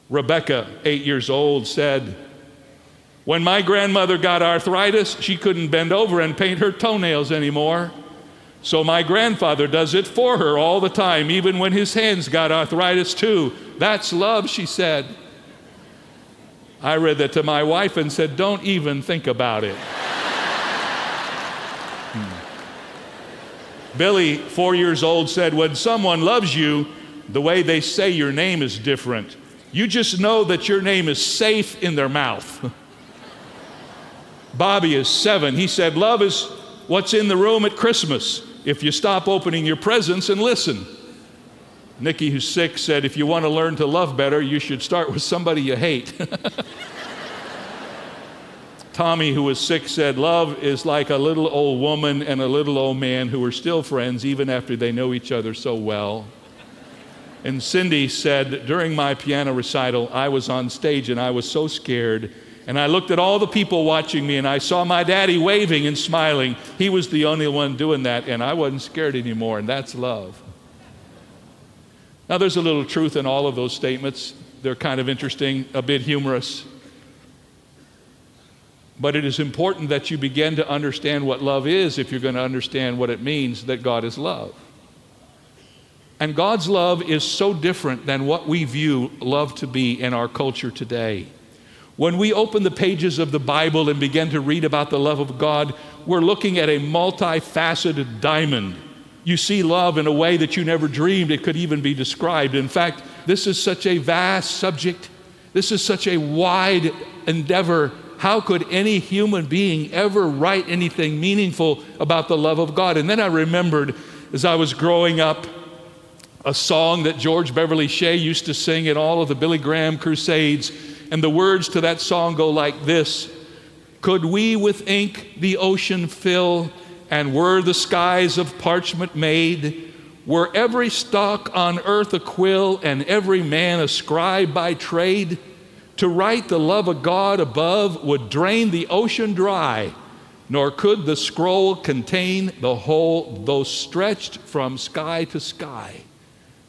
Rebecca, 8 years old, said, "When my grandmother got arthritis, she couldn't bend over and paint her toenails anymore. So my grandfather does it for her all the time, even when his hands got arthritis too. That's love," she said. I read that to my wife and said, "Don't even think about it." Billy, 4 years old, said, "When someone loves you, the way they say your name is different. You just know that your name is safe in their mouth." Bobby is 7. He said, "Love is what's in the room at Christmas if you stop opening your presents and listen." Nikki, who's 6, said, "If you want to learn to love better, you should start with somebody you hate." Tommy, who was 6, said, "Love is like a little old woman and a little old man who are still friends even after they know each other so well." And Cindy said, "During my piano recital, I was on stage and I was so scared. And I looked at all the people watching me and I saw my daddy waving and smiling. He was the only one doing that and I wasn't scared anymore, and that's love." Now there's a little truth in all of those statements. They're kind of interesting, a bit humorous. But it is important that you begin to understand what love is if you're going to understand what it means that God is love. And God's love is so different than what we view love to be in our culture today. When we open the pages of the Bible and begin to read about the love of God, we're looking at a multifaceted diamond. You see love in a way that you never dreamed it could even be described. In fact, this is such a vast subject. This is such a wide endeavor. How could any human being ever write anything meaningful about the love of God? And then I remembered, as I was growing up, a song that George Beverly Shea used to sing at all of the Billy Graham crusades. And the words to that song go like this: "Could we with ink the ocean fill, and were the skies of parchment made, were every stalk on earth a quill, and every man a scribe by trade, to write the love of God above would drain the ocean dry, nor could the scroll contain the whole, though stretched from sky to sky."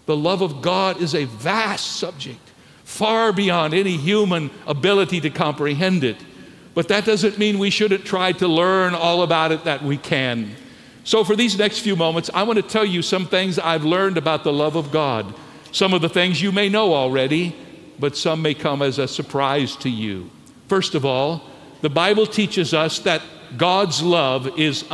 The love of God is a vast subject, far beyond any human ability to comprehend it. But that doesn't mean we shouldn't try to learn all about it that we can. So for these next few moments, I want to tell you some things I've learned about the love of God. Some of the things you may know already, but some may come as a surprise to you. First of all, the Bible teaches us that God's love is